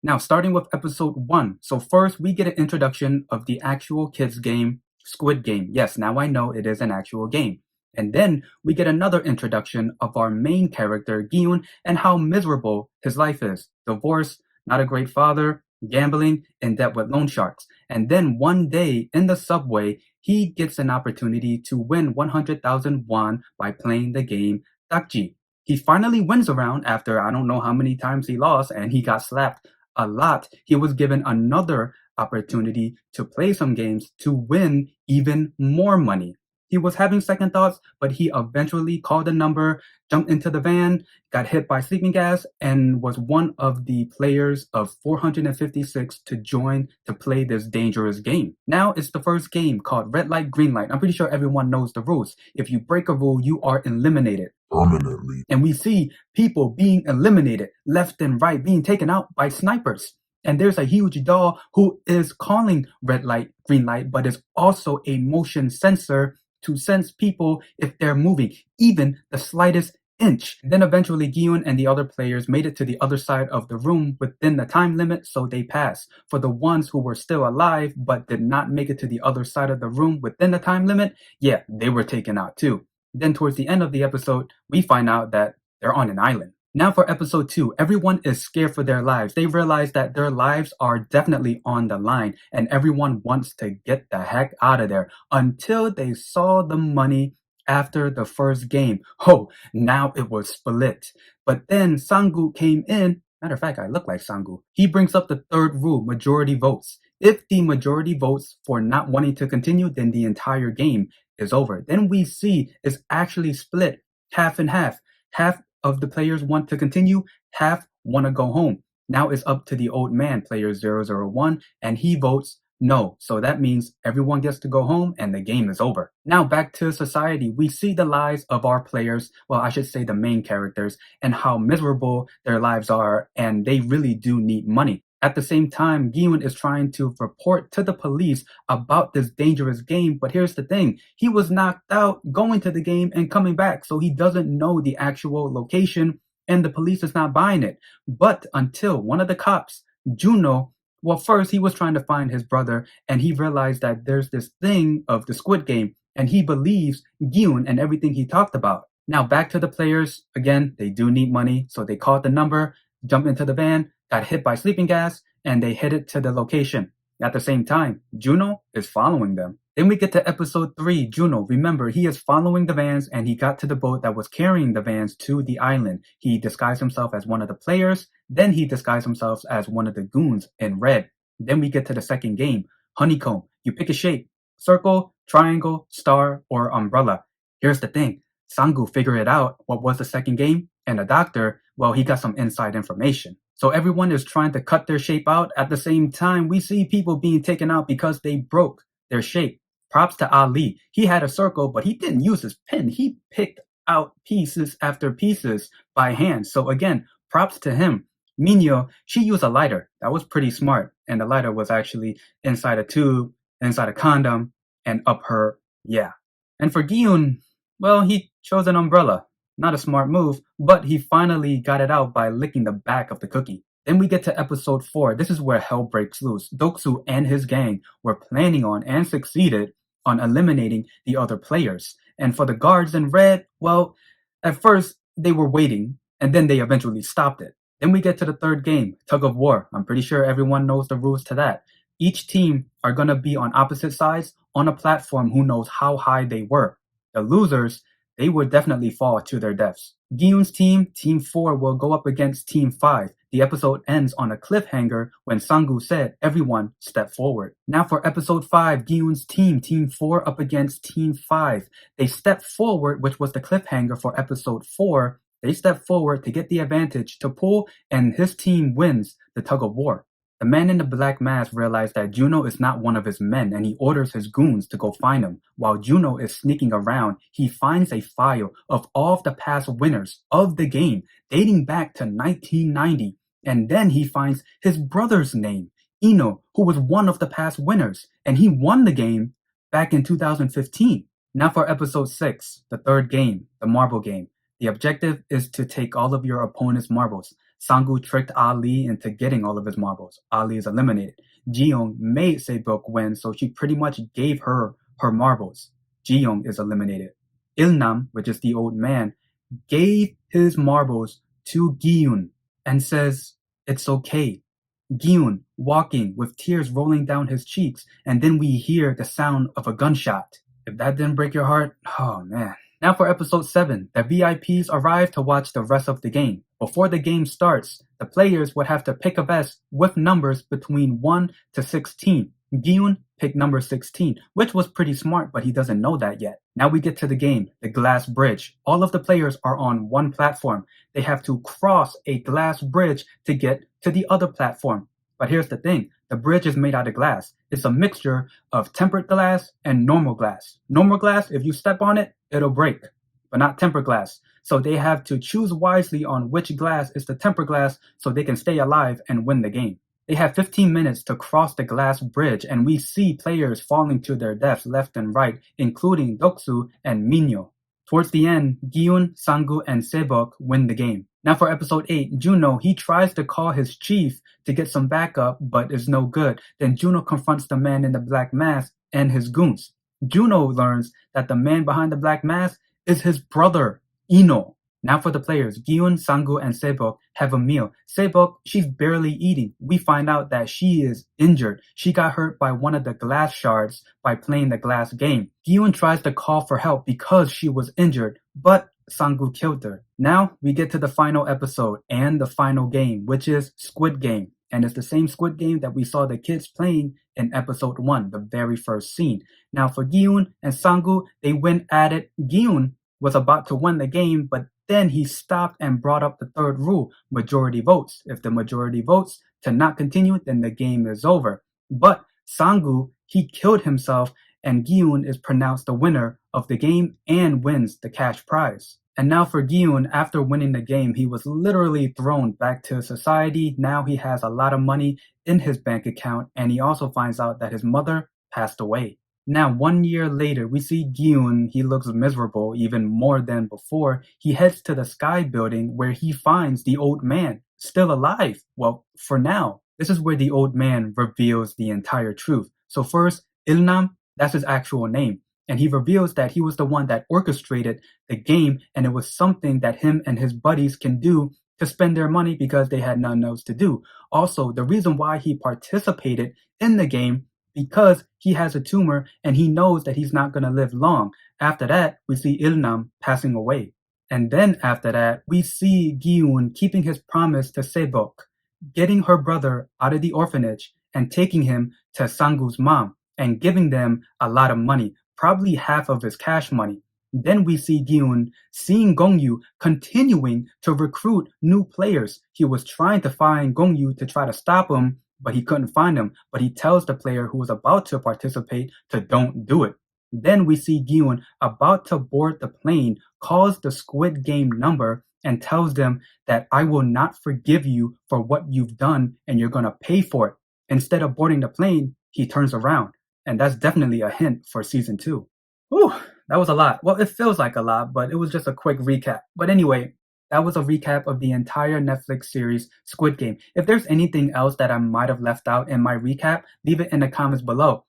Now, starting with episode 1. So first, we get an introduction of the actual kids game, Squid Game. Yes, now I know it is an actual game. And then we get another introduction of our main character, Gyun, and how miserable his life is. Divorce, not a great father, gambling, in debt with loan sharks. And then one day in the subway, he gets an opportunity to win 100,000 won by playing the game Dakji. He finally wins a round after I don't know how many times he lost, and he got slapped a lot. He was given another opportunity to play some games to win even more money. He was having second thoughts, but he eventually called a number, jumped into the van, got hit by sleeping gas, and was one of the players of 456 to join to play this dangerous game. Now it's the first game called Red Light, Green Light. I'm pretty sure everyone knows the rules. If you break a rule, you are eliminated permanently. And we see people being eliminated left and right, being taken out by snipers. And there's a huge doll who is calling red light, green light, but is also a motion sensor to sense people if they're moving, even the slightest inch. Then eventually Gyun and the other players made it to the other side of the room within the time limit, so they passed. For the ones who were still alive but did not make it to the other side of the room within the time limit, yeah, they were taken out too. Then towards the end of the episode, we find out that they're on an island. Now for episode 2, everyone is scared for their lives. They realize that their lives are definitely on the line and everyone wants to get the heck out of there until they saw the money after the first game. Oh, now it was split. But then Sangu came in. Matter of fact, I look like Sangu. He brings up the third rule, majority votes. If the majority votes for not wanting to continue, then the entire game is over. Then we see it's actually split half and half. Half of the players want to continue, half want to go home. Now it's up to the old man, player 001, and he votes no. So that means everyone gets to go home and the game is over. Now back to society. We see the lives of our players, well, I should say the main characters, and how miserable their lives are, and they really do need money. At the same time, Gyun is trying to report to the police about this dangerous game, but here's the thing. He was knocked out going to the game and coming back, so he doesn't know the actual location, and the police is not buying it. But until one of the cops, Juno, well, first he was trying to find his brother, and he realized that there's this thing of the Squid Game, and he believes Gyun and everything he talked about. Now back to the players. Again, they do need money, so they called the number, jumped into the van, got hit by sleeping gas, and they headed to the location. At the same time, Juno is following them. Then we get to episode 3, Juno. Remember, he is following the vans and he got to the boat that was carrying the vans to the island. He disguised himself as one of the players. Then he disguised himself as one of the goons in red. Then we get to the second game, Honeycomb. You pick a shape, circle, triangle, star, or umbrella. Here's the thing. Sangu figured it out what was the second game, and the doctor, well, he got some inside information. So everyone is trying to cut their shape out. At the same time, we see people being taken out because they broke their shape. Props to Ali. He had a circle, but he didn't use his pen. He picked out pieces after pieces by hand. So again, props to him. Minyo, she used a lighter. That was pretty smart. And the lighter was actually inside a tube, inside a condom, and up her, yeah. And for Gyun, well, he chose an umbrella. Not a smart move, but he finally got it out by licking the back of the cookie. Then we get to episode 4. This is where hell breaks loose. Doksu and his gang were planning on and succeeded on eliminating the other players. And for the guards in red, well, at first they were waiting, and then they eventually stopped it. Then we get to the third game, Tug of War. I'm pretty sure everyone knows the rules to that. Each team are going to be on opposite sides on a platform who knows how high they were. The losers, they would definitely fall to their deaths. Gyun's team, Team 4, will go up against Team 5. The episode ends on a cliffhanger when Sangu said, everyone step forward. Now for episode 5, Gyun's team, Team 4, up against Team 5. They step forward, which was the cliffhanger for episode 4. They step forward to get the advantage to pull, and his team wins the tug of war. The man in the black mask realized that Juno is not one of his men, and he orders his goons to go find him. While Juno is sneaking around, he finds a file of all of the past winners of the game, dating back to 1990. And then he finds his brother's name, Ino, who was one of the past winners, and he won the game back in 2015. Now for episode 6, the third game, the marble game. The objective is to take all of your opponent's marbles. Sang-woo tricked Ali into getting all of his marbles. Ali is eliminated. Ji-young made Se-bok win, so she pretty much gave her marbles. Ji-young is eliminated. Il-nam, which is the old man, gave his marbles to Gi-yoon and says, "It's okay." Gi-yoon walking with tears rolling down his cheeks, and then we hear the sound of a gunshot. If that didn't break your heart, oh man. Now for episode 7, the VIPs arrive to watch the rest of the game. Before the game starts, the players would have to pick a vest with numbers between 1 to 16. Gi-yoon picked number 16, which was pretty smart, but he doesn't know that yet. Now we get to the game, the glass bridge. All of the players are on one platform. They have to cross a glass bridge to get to the other platform. But here's the thing, the bridge is made out of glass. It's a mixture of tempered glass and normal glass. Normal glass, if you step on it, it'll break, but not tempered glass. So they have to choose wisely on which glass is the tempered glass so they can stay alive and win the game. They have 15 minutes to cross the glass bridge, and we see players falling to their deaths left and right, including Doksu and Minyo. Towards the end, Gi-yoon, Sang-woo, and Se-bok win the game. Now for episode 8, Juno, he tries to call his chief to get some backup, but is no good. Then Juno confronts the man in the black mask and his goons. Juno learns that the man behind the black mask is his brother, Ino. Now for the players, Gi-yoon, Sang-woo, and Se-bok have a meal. Se-bok, she's barely eating. We find out that she is injured. She got hurt by one of the glass shards by playing the glass game. Gi-yoon tries to call for help because she was injured, but Sang-woo killed her. Now we get to the final episode and the final game, which is Squid Game. And it's the same Squid Game that we saw the kids playing in episode 1, the very first scene. Now for Gi-yoon and Sang-woo, they went at it. Gi-yoon was about to win the game, but then he stopped and brought up the third rule, majority votes. If the majority votes to not continue, then the game is over. But Sang-woo, he killed himself, and Gi-yoon is pronounced the winner of the game and wins the cash prize. And now for Gi-yoon, after winning the game, he was literally thrown back to society. Now he has a lot of money in his bank account, and he also finds out that his mother passed away. Now, 1 year later, we see Gi-yoon. He looks miserable even more than before. He heads to the Sky Building where he finds the old man still alive. Well, for now, this is where the old man reveals the entire truth. So first, Il-nam, that's his actual name. And he reveals that he was the one that orchestrated the game, and it was something that him and his buddies can do to spend their money because they had nothing else to do. Also, the reason why he participated in the game because he has a tumor and he knows that he's not going to live long. After that, we see Il-nam passing away. And then after that, we see Gi-yoon keeping his promise to Se-bok, getting her brother out of the orphanage and taking him to Sang-woo's mom and giving them a lot of money, probably half of his cash money. Then we see Gi-yoon seeing Gong-yu continuing to recruit new players. He was trying to find Gong-yu to try to stop him, but he couldn't find him. But he tells the player who was about to participate to don't do it. Then we see Gi-yoon about to board the plane, calls the Squid Game number, and tells them that I will not forgive you for what you've done and you're going to pay for it. Instead of boarding the plane, he turns around. And that's definitely a hint for season 2. Whew, that was a lot. Well, it feels like a lot, but it was just a quick recap. But anyway, that was a recap of the entire Netflix series, Squid Game. If there's anything else that I might have left out in my recap, leave it in the comments below.